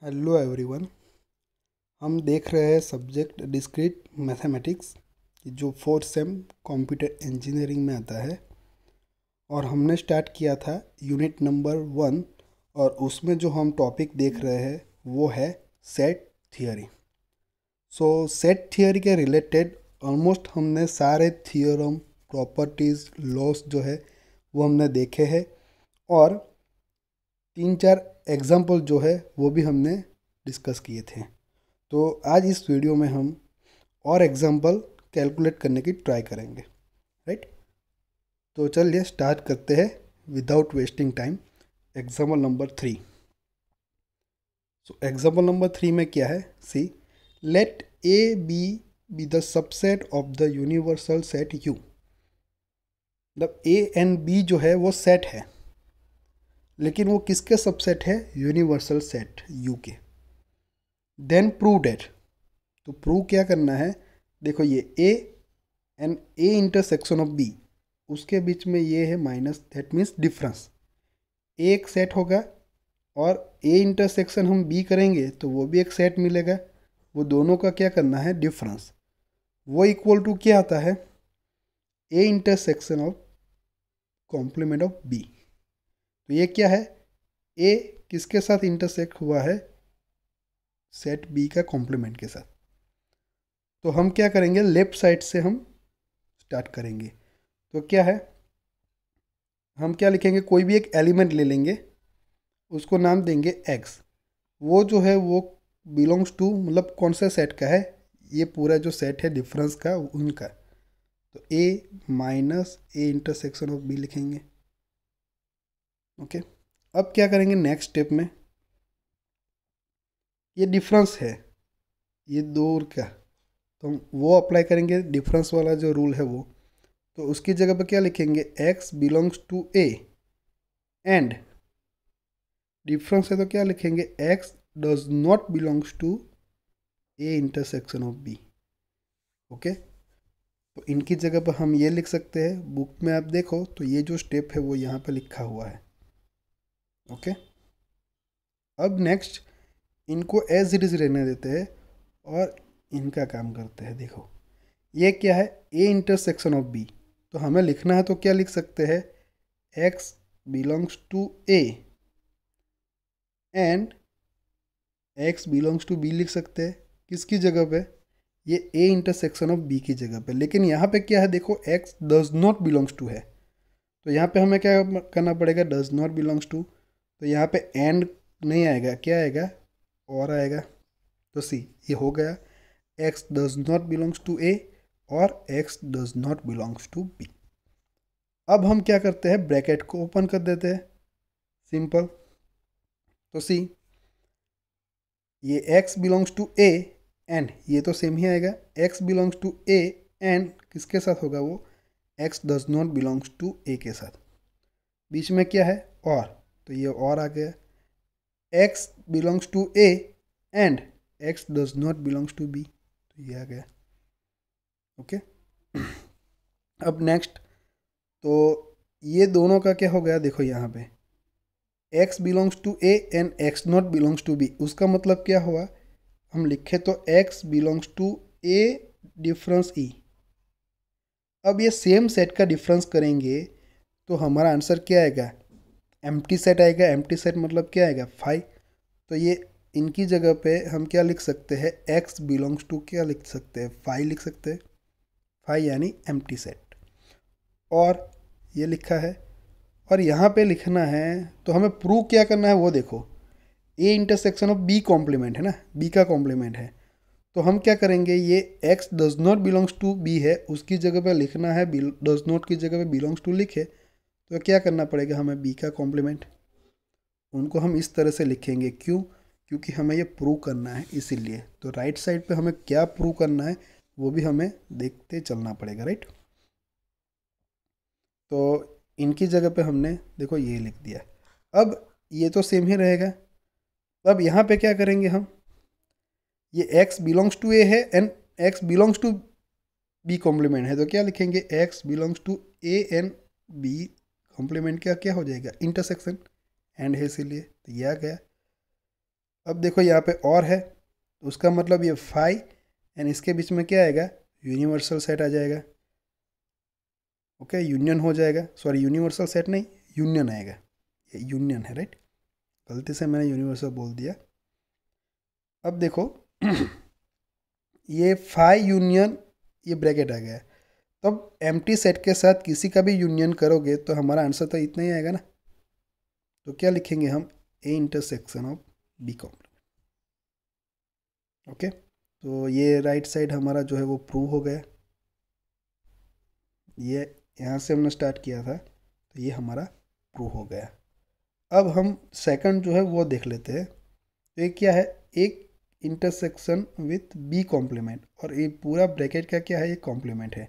Hello everyone. हम देख रहे हैं सब्जेक्ट डिस्क्रीट मैथमेटिक्स जो फोर्थ सेम कंप्यूटर इंजीनियरिंग में आता है। और हमने स्टार्ट किया था यूनिट नंबर 1 और उसमें जो हम टॉपिक देख रहे हैं वो है सेट थियरी। सेट थियरी के रिलेटेड ऑलमोस्ट हमने सारे थियोरम प्रॉपर्टीज़ लॉस जो है वो हमने देखे हैं और 3-4 एग्जाम्पल जो है वो भी हमने डिस्कस किए थे। तो आज इस वीडियो में हम और एग्जाम्पल कैलकुलेट करने की ट्राई करेंगे, राइट। तो चलिए स्टार्ट करते हैं without wasting time. Example number 3। Example number 3 में क्या है, see let A B the subset of the universal set U. मतलब ए एंड बी जो है वो सेट है, लेकिन वो किसके सबसेट है? यूनिवर्सल सेट यू के। Then prove that. तो प्रूव क्या करना है, देखो ये A and A intersection of B, उसके बीच में ये है minus, that means difference. A एक सेट होगा और ए इंटरसेक्शन हम बी करेंगे तो वो भी एक सेट मिलेगा। वो दोनों का क्या करना है? डिफरेंस। वो इक्वल टू क्या आता है? A intersection of complement of B. तो ये क्या है? ए किसके साथ इंटरसेक्ट हुआ है? सेट बी का कॉम्प्लीमेंट के साथ। तो हम क्या करेंगे, लेफ्ट साइड से हम स्टार्ट करेंगे। तो क्या है, हम क्या लिखेंगे, कोई भी एक एलिमेंट ले लेंगे, उसको नाम देंगे एक्स। वो जो है वो बिलोंग्स टू, मतलब कौन सा सेट का है? ये पूरा जो सेट है डिफरेंस का उनका। तो A minus A intersection of B लिखेंगे। ओके। अब क्या करेंगे नेक्स्ट स्टेप में, ये डिफरेंस है ये दो का, तो हम वो अप्लाई करेंगे, डिफरेंस वाला जो रूल है वो। तो उसकी जगह पर क्या लिखेंगे, x belongs to A and difference है तो क्या लिखेंगे, x does not belongs to A intersection of B. Okay. तो इनकी जगह पर हम ये लिख सकते हैं, बुक में आप देखो तो ये जो स्टेप है वो यहाँ पे लिखा हुआ है। ओके। अब नेक्स्ट इनको एज इट इज रहने देते हैं और इनका काम करते हैं। देखो ये क्या है, ए इंटरसेक्शन ऑफ बी। तो हमें लिखना है तो क्या लिख सकते हैं, x belongs to A and x belongs to B लिख सकते हैं। किसकी जगह पे? ये ए इंटरसेक्शन ऑफ बी की जगह पे। लेकिन यहाँ पे क्या है, देखो x does not belongs to है, तो यहाँ पे हमें क्या करना पड़ेगा, डज नॉट बिलोंग्स टू। तो यहाँ पे एंड नहीं आएगा, क्या आएगा, और आएगा। तो सी ये हो गया, x does not belongs to A और x does not belongs to B. अब हम क्या करते हैं, ब्रैकेट को ओपन कर देते हैं, सिंपल। तो सी ये x belongs to A and ये तो सेम ही आएगा, x belongs to A and किसके साथ होगा वो, x does not belongs to A के साथ। बीच में क्या है, और, तो ये और आ गया, x belongs to A and x does not belongs to B, तो ये आ गया। ओके। अब नेक्स्ट, तो ये दोनों का क्या हो गया, देखो यहाँ पे x belongs to A and x not belongs to B. उसका मतलब क्या हुआ, हम लिखे तो x belongs to A difference E. अब ये सेम सेट का डिफरेंस करेंगे तो हमारा आंसर क्या आएगा, एम्प्टी सेट आएगा। एम्प्टी सेट मतलब क्या आएगा, 5। तो ये इनकी जगह पे हम क्या लिख सकते हैं, x बिलोंग्स टू क्या लिख सकते हैं, 5 लिख सकते हैं। 5 यानी एम्प्टी सेट। और ये लिखा है, और यहाँ पे लिखना है तो हमें प्रूव क्या करना है वो देखो, A intersection of B complement है ना, बी का कॉम्प्लीमेंट है। तो हम क्या करेंगे, ये x does not belongs to B है, उसकी जगह पे लिखना है डज नॉट की जगह पे बिलोंग्स टू लिखे, तो क्या करना पड़ेगा हमें, बी का कॉम्प्लीमेंट। उनको हम इस तरह से लिखेंगे, क्यों? क्योंकि हमें ये प्रूव करना है इसीलिए। तो राइट साइड पे हमें क्या प्रूव करना है वो भी हमें देखते चलना पड़ेगा, राइट। तो इनकी जगह पे हमने देखो ये लिख दिया। अब ये तो सेम ही रहेगा। अब यहाँ पे क्या करेंगे हम, ये x बिलोंग्स टू ए है and x belongs to B complement है, तो क्या लिखेंगे, x belongs to A and B complement क्या क्या हो जाएगा, इंटरसेक्शन, एंड है इसीलिए, तो ये आ गया। अब देखो यहाँ पे और है, तो उसका मतलब ये फाई एंड इसके बीच में क्या आएगा, यूनिवर्सल सेट आ जाएगा। ओके, यूनियन हो जाएगा, सॉरी यूनिवर्सल सेट नहीं, यूनियन आएगा, ये यूनियन है राइट, गलती से मैंने यूनिवर्सल बोल दिया। अब देखो ये फाई यूनियन, ये ब्रैकेट आ गया, तब एम्प्टी सेट के साथ किसी का भी यूनियन करोगे तो हमारा आंसर तो इतना ही आएगा ना। तो क्या लिखेंगे हम, A intersection of B complement. Okay, तो ये राइट साइड हमारा जो है वो प्रूव हो गया। ये यहाँ से हमने स्टार्ट किया था, तो ये हमारा प्रूव हो गया। अब हम सेकंड जो है वो देख लेते हैं। तो ये क्या है, एक इंटरसेक्शन विथ बी कॉम्प्लीमेंट, और ये पूरा ब्रैकेट का क्या है, ये कॉम्प्लीमेंट है,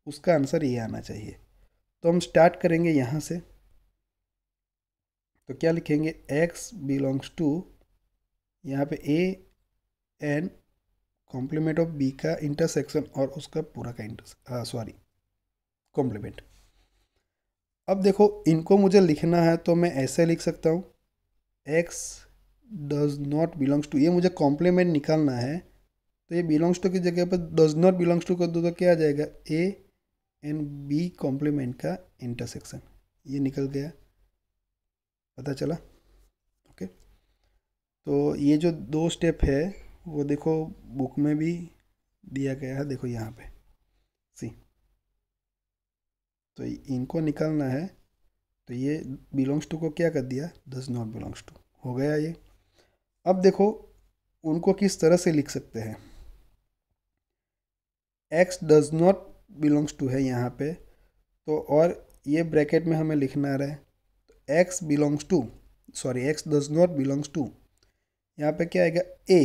उसका आंसर ये आना चाहिए। तो हम स्टार्ट करेंगे यहाँ से। तो क्या लिखेंगे, x बिलोंग्स टू, यहाँ पे a and complement of b का इंटरसेक्शन और उसका पूरा का सॉरी कॉम्प्लीमेंट। अब देखो इनको मुझे लिखना है तो मैं ऐसे लिख सकता हूँ, x does not belongs to, ये मुझे कॉम्प्लीमेंट निकालना है, तो ये बिलोंग्स टू की जगह पर डज नॉट बिलोंग्स टू कर दो तो क्या आ जाएगा, a एंड b कॉम्प्लीमेंट का इंटरसेक्शन, ये निकल गया, पता चला। ओके, तो ये जो दो स्टेप है वो देखो बुक में भी दिया गया है, देखो यहाँ पे सी, तो इनको निकालना है, तो ये बिलोंग्स टू को क्या कर दिया, डज नॉट बिलोंग्स टू, हो गया ये। अब देखो उनको किस तरह से लिख सकते हैं, x does not belongs to है यहाँ पे, तो और ये ब्रैकेट में हमें लिखना रहा है, तो x belongs to, sorry x does not belongs to, यहाँ पे क्या आएगा a,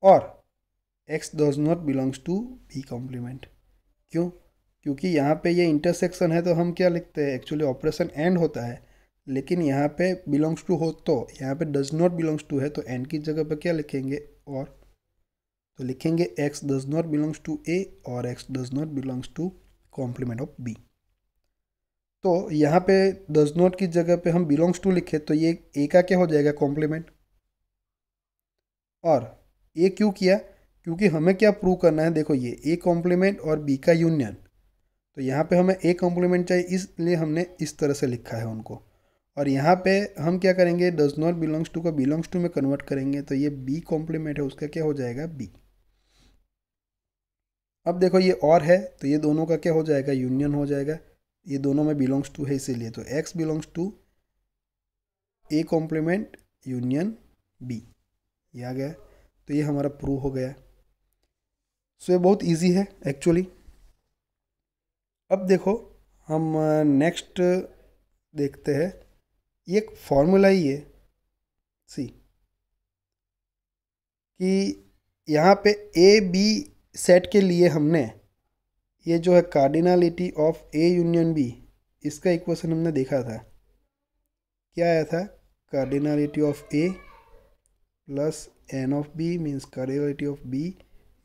और x does not belongs to b complement. क्यों, क्योंकि यहाँ पे ये इंटरसेक्शन है, तो हम क्या लिखते हैं, एक्चुअली ऑपरेशन एंड होता है, लेकिन यहाँ पे बिलोंग्स टू हो, तो यहाँ पे डज नॉट बिलोंग्स टू है, तो एंड की जगह पे क्या लिखेंगे, और, तो लिखेंगे x does not belongs to a और x does not belongs to complement of b। तो यहाँ पे डज नॉट की जगह पे हम बिलोंग्स टू लिखे, तो ये a का क्या हो जाएगा, कॉम्प्लीमेंट। और ये क्यों किया, क्योंकि हमें क्या प्रूव करना है, देखो ये a कॉम्प्लीमेंट और b का यूनियन, तो यहाँ पे हमें a कॉम्प्लीमेंट चाहिए, इसलिए हमने इस तरह से लिखा है उनको। और यहाँ पे हम क्या करेंगे, डज नॉट बिलोंग्स टू को बिलोंग्स टू में कन्वर्ट करेंगे, तो ये b कॉम्प्लीमेंट है, उसका क्या हो जाएगा, b। अब देखो ये और है, तो ये दोनों का क्या हो जाएगा, यूनियन हो जाएगा, ये दोनों में बिलोंग्स टू है इसीलिए, तो x belongs to a complement union b, ये आ गया, तो ये हमारा प्रूव हो गया। सो ये बहुत इजी है एक्चुअली। अब देखो हम नेक्स्ट देखते हैं, ये एक फॉर्मूला ही है सी, कि यहाँ पे ए बी सेट के लिए हमने ये जो है cardinality of A union B, इसका इक्वेशन हमने देखा था, क्या आया था, cardinality of A plus N of B means cardinality of B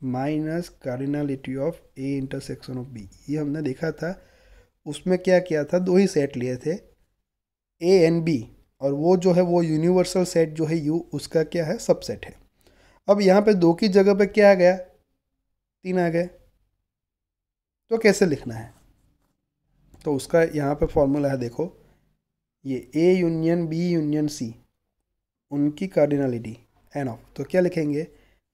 minus cardinality of A intersection of B, ये हमने देखा था। उसमें क्या किया था, दो ही सेट लिए थे, ए एंड बी, और वो जो है वो यूनिवर्सल सेट जो है यू, उसका क्या है, सबसेट है। अब यहाँ पे दो की जगह पे क्या आ गया, तीन आ गए, तो कैसे लिखना है, तो उसका यहाँ पे फॉर्मूला है, देखो ये A union B union C, उनकी कार्डिनलिटी एन ऑफ, तो क्या लिखेंगे,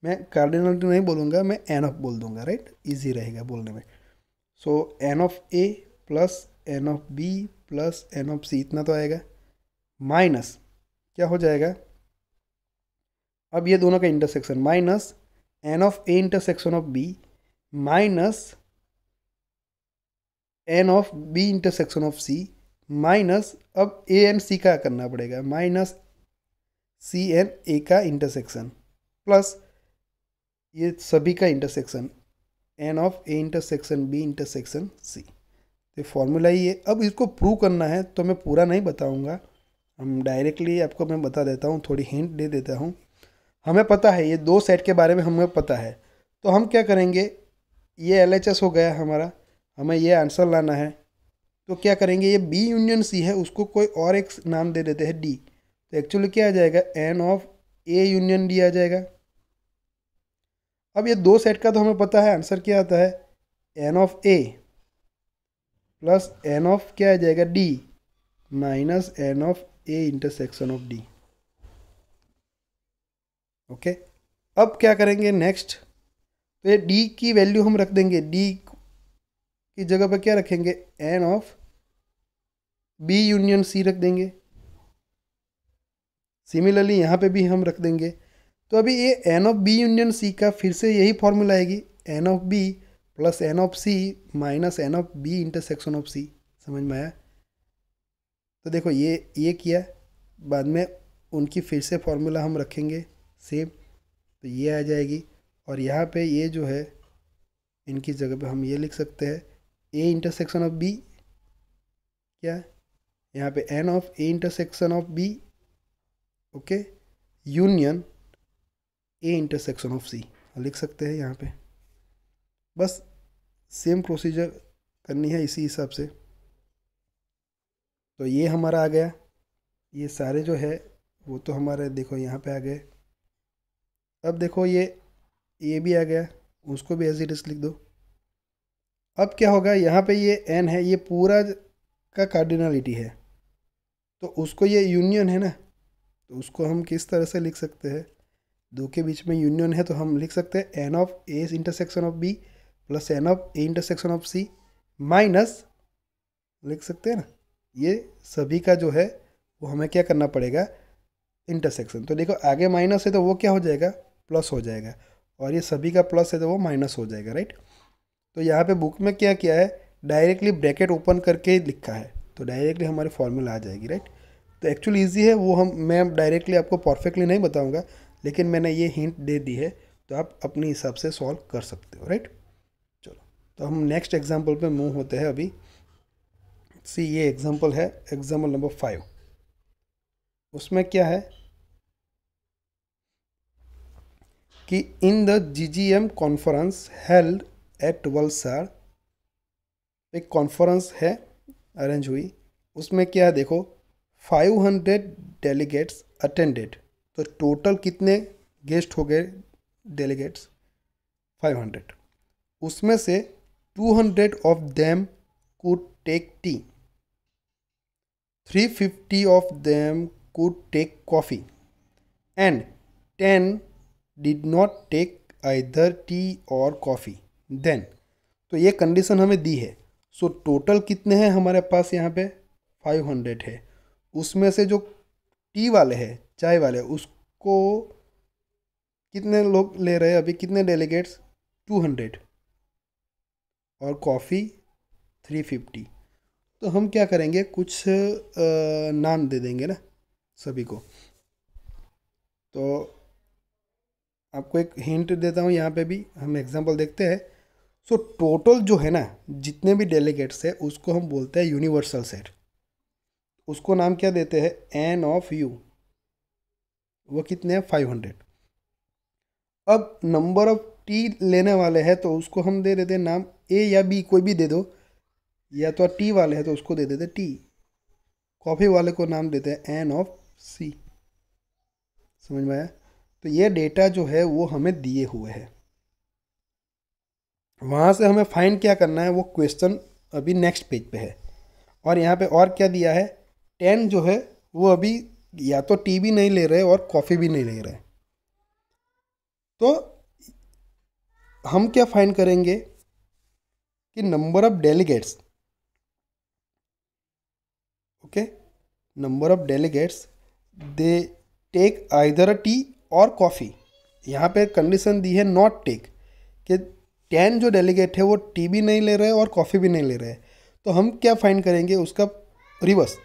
मैं कार्डिनलिटी नहीं बोलूँगा, मैं एन ऑफ बोल दूंगा, राइट, इजी रहेगा बोलने में। So N of A plus N of B plus N of C, इतना तो आएगा, माइनस क्या हो जाएगा, अब ये दोनों का intersection, minus N of A intersection of B minus N of B intersection of C minus, अब ए एंड सी का करना पड़ेगा, माइनस सी एंड ए का इंटरसेक्शन प्लस ये सभी का intersection, n of A intersection B intersection C, तो formula ही है। अब इसको प्रूव करना है, तो मैं पूरा नहीं बताऊंगा, हम डायरेक्टली आपको मैं बता देता हूँ, थोड़ी हिंट दे देता हूँ। हमें पता है ये दो सेट के बारे में हमें पता है, तो हम क्या करेंगे, ये LHS हो गया हमारा, हमें ये आंसर लाना है, तो क्या करेंगे, ये बी यूनियन सी है, उसको कोई और एक नाम दे देते हैं डी, तो एक्चुअली क्या आ जाएगा, N of A union D आ जाएगा। अब ये दो सेट का तो हमें पता है आंसर क्या आता है, n of A plus N of क्या आ जाएगा D minus N of A intersection of D. Okay, अब क्या करेंगे नेक्स्ट, तो ये डी की वैल्यू हम रख देंगे, डी की जगह पर क्या रखेंगे, n of B union C रख देंगे। सिमिलरली यहाँ पे भी हम रख देंगे। तो अभी ये N of B union C का फिर से यही फॉर्मूला आएगी, N of B plus N of C minus N of B intersection of C. समझ में आया? तो देखो ये किया, बाद में उनकी फिर से फॉर्मूला हम रखेंगे सेम, तो ये आ जाएगी। और यहाँ पे ये जो है इनकी जगह पे हम ये लिख सकते हैं, ए इंटरसेक्शन ऑफ बी क्या है यहाँ पे, N of A intersection of B, okay, union A intersection of C लिख सकते हैं यहाँ पे। बस सेम प्रोसीजर करनी है इसी हिसाब से। तो ये हमारा आ गया, ये सारे जो है वो तो हमारे देखो यहाँ पे आ गए। अब देखो ये भी आ गया, उसको भी एज इट इज लिख दो। अब क्या होगा, यहाँ पे ये एन है, ये पूरा का कार्डिनलिटी है, तो उसको ये यूनियन है ना, तो उसको हम किस तरह से लिख सकते हैं, दो के बीच में यूनियन है तो हम लिख सकते हैं N of A intersection of B plus N of A intersection of C minus, लिख सकते हैं ना, ये सभी का जो है वो हमें क्या करना पड़ेगा, इंटरसेक्शन। तो देखो आगे माइनस है तो वो क्या हो जाएगा, प्लस हो जाएगा, और ये सभी का प्लस है तो वो माइनस हो जाएगा, राइट। तो यहाँ पे बुक में क्या किया है, डायरेक्टली ब्रैकेट ओपन करके ही लिखा है, तो डायरेक्टली हमारी फॉर्मूला आ जाएगी, राइट। तो एक्चुअली ईजी है वो, मैं डायरेक्टली आपको परफेक्टली नहीं बताऊंगा, लेकिन मैंने ये हिंट दे दी है, तो आप अपने हिसाब से सॉल्व कर सकते हो, राइट। चलो, तो हम नेक्स्ट एग्जाम्पल पे मूव होते हैं अभी। सी ये एग्जाम्पल है, एग्जाम्पल नंबर 5। उसमें क्या है कि in the GGM conference held at Valsad, एक कॉन्फ्रेंस है अरेंज हुई, उसमें क्या है देखो, 500 डेलीगेट्स अटेंडेड। तो टोटल कितने गेस्ट हो गए डेलीगेट्स, 500। उसमें से 200 of them could take tea, 350 of them could take coffee and 10 did not take either tea और कॉफ़ी। देन, तो ये कंडीशन हमें दी है। सो टोटल कितने हैं हमारे पास यहाँ पे, 500 है। उसमें से जो टी वाले हैं, चाय वाले, उसको कितने लोग ले रहे हैं अभी, कितने डेलीगेट्स, 200, और कॉफ़ी 350। तो हम क्या करेंगे, कुछ नाम दे देंगे ना सभी को। तो आपको एक हिंट देता हूँ, यहाँ पे भी हम एग्जांपल देखते हैं। सो टोटल जो है ना, जितने भी डेलीगेट्स है उसको हम बोलते हैं यूनिवर्सल सेट। उसको नाम क्या देते हैं, एन ऑफ यू, वो कितने हैं, 500। अब नंबर ऑफ टी लेने वाले हैं तो उसको हम दे देते हैं नाम ए या बी, कोई भी दे दो, या तो टी वाले हैं तो उसको दे देते टी, कॉफ़ी वाले को नाम देते हैं एन ऑफ सी। समझ में आया? तो ये डेटा जो है वो हमें दिए हुए हैं, वहाँ से हमें फाइंड क्या करना है, वो क्वेश्चन अभी नेक्स्ट पेज पे है। और यहाँ पे और क्या दिया है, 10 जो है वो अभी या तो टी भी नहीं ले रहे और कॉफ़ी भी नहीं ले रहे। तो हम क्या फाइंड करेंगे कि number of delegates, okay, number of delegates they take either tea और कॉफ़ी। यहाँ पे कंडीशन दी है नॉट टेक, कि 10 जो डेलीगेट है वो टी भी नहीं ले रहे और कॉफ़ी भी नहीं ले रहे। तो हम क्या फाइंड करेंगे उसका रिवर्स,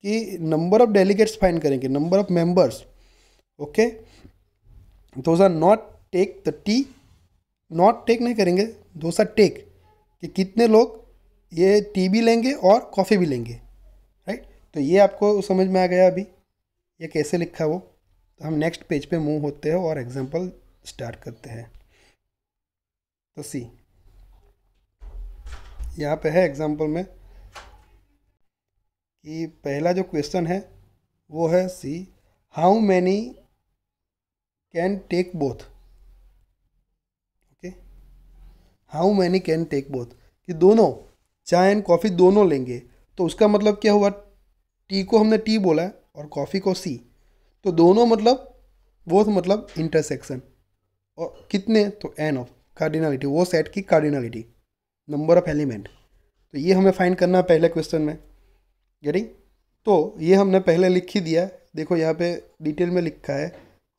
कि नंबर ऑफ डेलीगेट्स फाइंड करेंगे, number of members, okay, those are not take the tea, not take नहीं करेंगे, दोज आर टेक, कि कितने लोग ये टी भी लेंगे और कॉफ़ी भी लेंगे, राइट। तो ये आपको समझ में आ गया अभी ये कैसे लिखा वो। तो हम नेक्स्ट पेज पे मूव होते हैं और एग्जांपल स्टार्ट करते हैं। तो सी यहाँ पे है एग्जांपल में कि पहला जो क्वेश्चन है वो है see, how many can take both. Okay, how many can take both, कि दोनों चाय एंड कॉफ़ी दोनों लेंगे। तो उसका मतलब क्या हुआ, टी को हमने टी बोला है और कॉफ़ी को सी, तो दोनों मतलब बोथ मतलब इंटरसेक्शन। और कितने, तो एन ऑफ कार्डिनलिटी, वो सेट की कार्डिनलिटी, नंबर ऑफ एलिमेंट। तो ये हमें फाइंड करना है पहले क्वेश्चन में। गेटिंग, तो ये हमने पहले लिख ही दिया। देखो यहाँ पे डिटेल में लिखा है,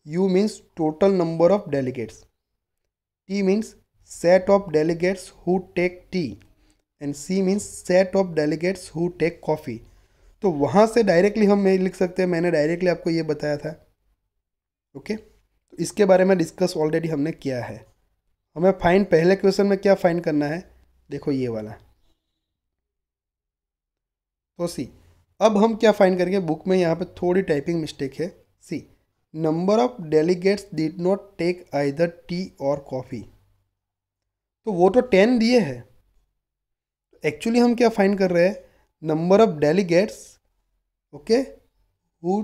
U means total number of delegates, T means set of delegates who take tea, and C means set of delegates who take coffee. तो वहाँ से डायरेक्टली हम नहीं लिख सकते, मैंने डायरेक्टली आपको ये बताया था। ओके, तो इसके बारे में डिस्कस ऑलरेडी हमने किया है। हमें फाइंड, पहले क्वेश्चन में क्या फाइंड करना है, देखो ये वाला। तो सी, अब हम क्या फाइंड करेंगे, बुक में यहाँ पे थोड़ी टाइपिंग मिस्टेक है। See, number of delegates did not take either tea और कॉफ़ी, तो वो तो 10 दिए हैं। एक्चुअली हम क्या फाइंड कर रहे हैं, number of delegates, okay, who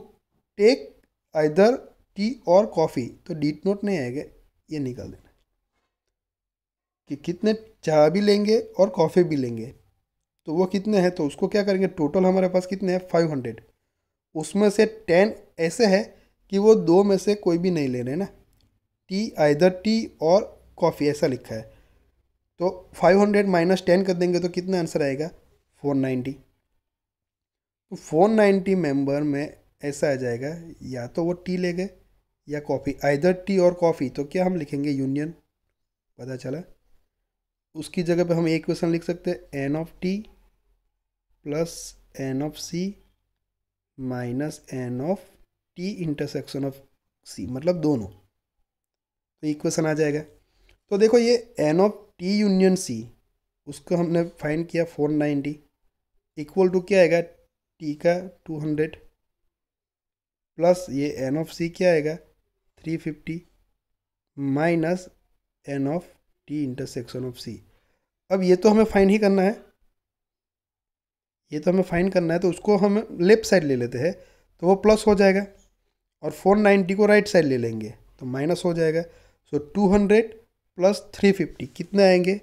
take either tea और कॉफ़ी, तो डिड नॉट नहीं आएगा, ये निकाल देना कि कितने चाय भी लेंगे और कॉफ़ी भी लेंगे, तो वो कितने हैं, तो उसको क्या करेंगे, टोटल हमारे पास कितने हैं 500, उसमें से 10 ऐसे है कि वो दो में से कोई भी नहीं ले रहे ना, टी आइदर टी और कॉफ़ी ऐसा लिखा है। तो 500 माइनस 10 कर देंगे तो कितना आंसर आएगा, 490। तो 490 मेंबर में ऐसा आ जाएगा, या तो वो टी ले गए या कॉफ़ी, आइदर टी और कॉफ़ी, तो क्या हम लिखेंगे यूनियन, पता चला। उसकी जगह पे हम एक क्वेश्चन लिख सकते हैं, N of T plus N of C minus N of T intersection of C, मतलब दोनों, तो इक्वेशन आ जाएगा। तो देखो ये N of T union C, उसको हमने फाइंड किया 490, इक्वल टू क्या आएगा, टी का 200 प्लस ये एन ऑफ सी क्या आएगा 350 minus N of T intersection of C. अब ये तो हमें फाइंड ही करना है, ये तो हमें फाइंड करना है, तो उसको हम लेफ्ट साइड ले लेते हैं, तो वो प्लस हो जाएगा, और 490 को राइट साइड ले लेंगे तो माइनस हो जाएगा। सो 200 प्लस 350 कितने आएंगे,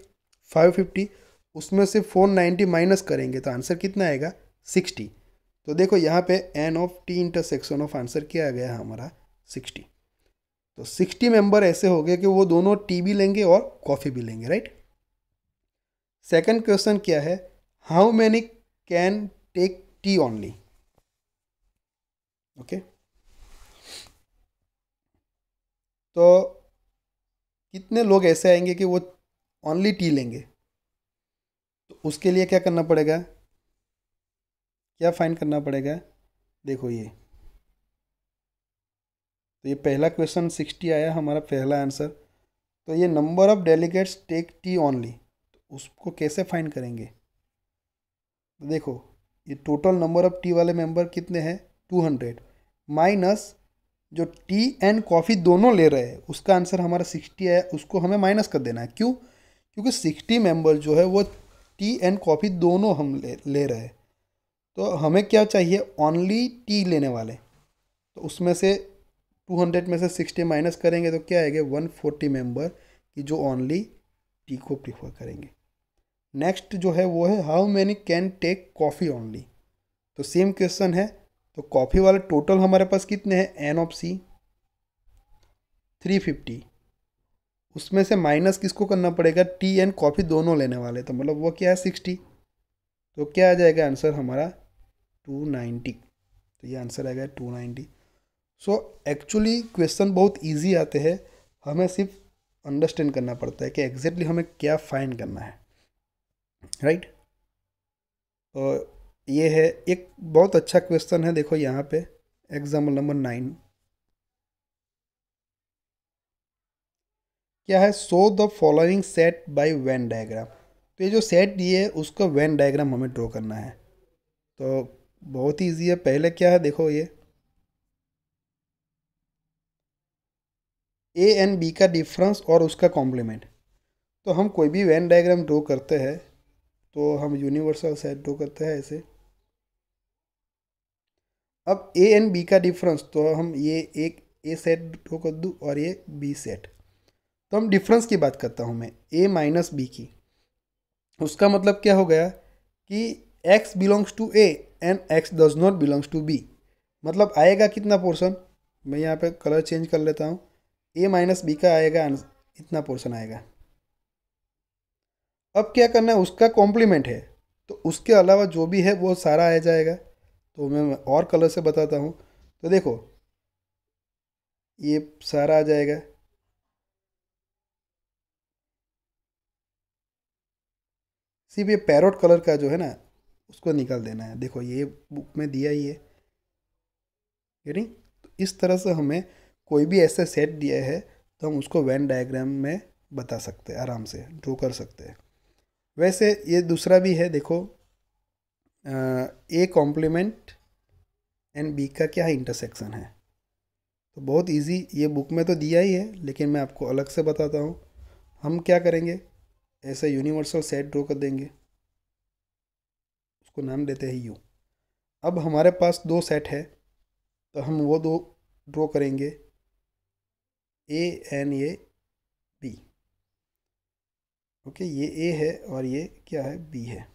550, उसमें से 490 माइनस करेंगे तो आंसर कितना आएगा, 60। तो देखो यहाँ पे N of T intersection of answer क्या आ गया हमारा, 60। तो 60 मेंबर ऐसे हो गए कि वो दोनों टी भी लेंगे और कॉफ़ी भी लेंगे, राइट। सेकंड क्वेश्चन क्या है, how many can take tea only. Okay, तो कितने लोग ऐसे आएंगे कि वो ओनली टी लेंगे, तो उसके लिए क्या करना पड़ेगा, क्या फाइंड करना पड़ेगा, देखो ये, तो ये पहला क्वेश्चन 60 आया हमारा पहला आंसर। तो ये number of delegates take tea only, तो उसको कैसे फाइंड करेंगे, तो देखो ये टोटल नंबर ऑफ टी वाले मेंबर कितने हैं 200 माइनस जो टी एंड कॉफ़ी दोनों ले रहे हैं उसका आंसर हमारा 60 है, उसको हमें माइनस कर देना है। क्यों, क्योंकि 60 मेंबर जो है वो टी एंड कॉफ़ी दोनों हम ले रहे हैं, तो हमें क्या चाहिए, ओनली टी लेने वाले, तो उसमें से 200 में से 60 माइनस करेंगे तो क्या आएगा, 140 मेंबर की जो ओनली टी को प्रीफर करेंगे। नेक्स्ट जो है वो है, how many can take coffee only, तो सेम क्वेश्चन है, तो कॉफ़ी वाले टोटल हमारे पास कितने हैं, एन ऑफ सी 350, उसमें से माइनस किसको करना पड़ेगा, टी एंड कॉफ़ी दोनों लेने वाले, तो मतलब वो क्या है 60, तो क्या आ जाएगा आंसर हमारा 290, तो ये आंसर आएगा 290। सो एक्चुअली क्वेश्चन बहुत इजी आते हैं, हमें सिर्फ अंडरस्टैंड करना पड़ता है कि एग्जैक्टली हमें क्या फाइंड करना है, राइट। तो ये है एक बहुत अच्छा क्वेश्चन है, देखो यहाँ पे एग्जाम्पल नंबर 9 क्या है, show the following set by Venn diagram. तो ये जो सेट दिए है उसका वेन डायग्राम हमें ड्रॉ करना है, तो बहुत ही ईजी है। पहले क्या है, देखो ये ए एंड बी का डिफरेंस और उसका कॉम्प्लीमेंट। तो हम कोई भी वेन डायग्राम ड्रॉ करते हैं तो हम यूनिवर्सल सेट ड्रॉ करते हैं ऐसे। अब ए एंड बी का डिफरेंस, तो हम ये एक ए सेट ड्रॉ कर दूँ और ये बी सेट। तो हम डिफरेंस की बात करता हूँ मैं, ए माइनस बी की। उसका मतलब क्या हो गया कि x belongs to A and x does not belongs to B. मतलब आएगा कितना पोर्शन, मैं यहाँ पे कलर चेंज कर लेता हूँ, a माइनस बी का आएगा इतना पोर्शन आएगा। अब क्या करना है, उसका कॉम्प्लीमेंट है तो उसके अलावा जो भी है वो सारा आ जाएगा। तो मैं और कलर से बताता हूँ, तो देखो ये सारा आ जाएगा। सिर्फ ये पैरोट कलर का जो है ना उसको निकाल देना है। देखो ये बुक में दिया ही है, नहीं? तो इस तरह से हमें कोई भी ऐसे सेट दिया है तो हम उसको वेन डायग्राम में बता सकते हैं, आराम से ड्रॉ कर सकते हैं। वैसे ये दूसरा भी है, देखो ए कॉम्प्लीमेंट एंड बी का क्या है, इंटरसेक्शन है। तो बहुत इजी, ये बुक में तो दिया ही है लेकिन मैं आपको अलग से बताता हूँ। हम क्या करेंगे, ऐसे यूनिवर्सल सेट ड्रॉ कर देंगे, उसको नाम देते हैं यू। अब हमारे पास दो सेट है तो हम वो दो ड्रॉ करेंगे, ए एंड ये बी। ओके, ये ए है और ये क्या है, बी है।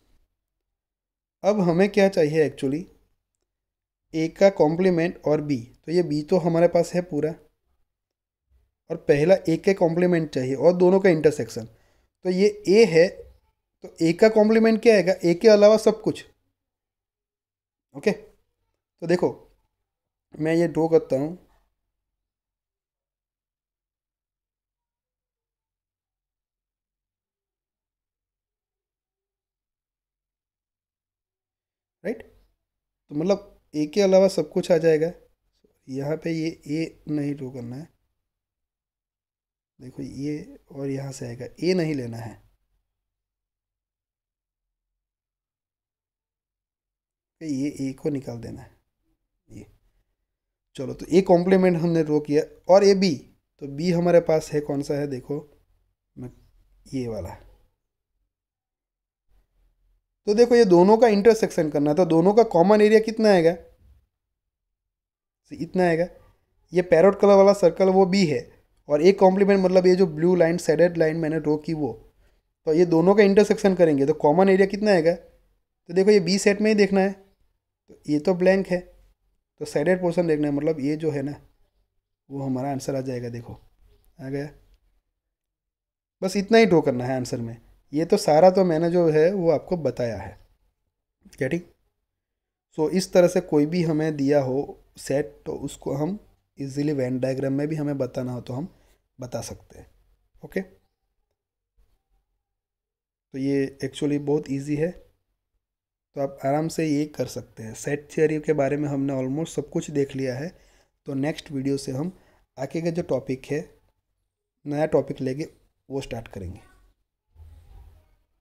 अब हमें क्या चाहिए एक्चुअली, ए का कॉम्प्लीमेंट और बी। तो ये बी तो हमारे पास है पूरा, और पहला ए के कॉम्प्लीमेंट चाहिए और दोनों का इंटरसेक्शन। तो ये ए है तो ए का कॉम्प्लीमेंट क्या आएगा, ए के अलावा सब कुछ। ओके, तो देखो मैं ये ड्रॉ करता हूँ। राइट, तो मतलब ए के अलावा सब कुछ आ जाएगा। यहाँ पे ये ए नहीं ड्रॉ करना है, देखो ये और यहाँ से आएगा, ए नहीं लेना है। ये ए को निकाल देना है, ये। चलो, तो ए कॉम्प्लीमेंट हमने ड्रॉ किया, और ए बी। तो बी हमारे पास है, कौन सा है देखो, मैं ये वाला। तो देखो ये दोनों का इंटरसेक्शन करना है, तो दोनों का कॉमन एरिया कितना आएगा, इतना आएगा। ये पैरोट कलर वाला सर्कल वो बी है, और एक कॉम्प्लीमेंट मतलब ये जो ब्लू लाइन शेडेड लाइन मैंने ड्रॉ की वो। तो ये दोनों का इंटरसेक्शन करेंगे तो कॉमन एरिया कितना आएगा। तो देखो ये बी सेट में ही देखना है, तो ये तो ब्लैंक है, तो शेडेड पोर्शन देखना है, मतलब ये जो है ना वो हमारा आंसर आ जाएगा। देखो आ गया, बस इतना ही ड्रॉ करना है आंसर में। ये तो सारा तो मैंने जो है वो आपको बताया है, क्या ठीक। सो इस तरह से कोई भी हमें दिया हो सेट तो उसको हम इजीली वेन डायग्राम में भी हमें बताना हो तो हम बता सकते हैं। ओके, तो ये एक्चुअली बहुत इजी है, तो आप आराम से ये कर सकते हैं। सेट थियरी के बारे में हमने ऑलमोस्ट सब कुछ देख लिया है। तो नेक्स्ट वीडियो से हम आगे का जो टॉपिक है, नया टॉपिक लेके वो स्टार्ट करेंगे।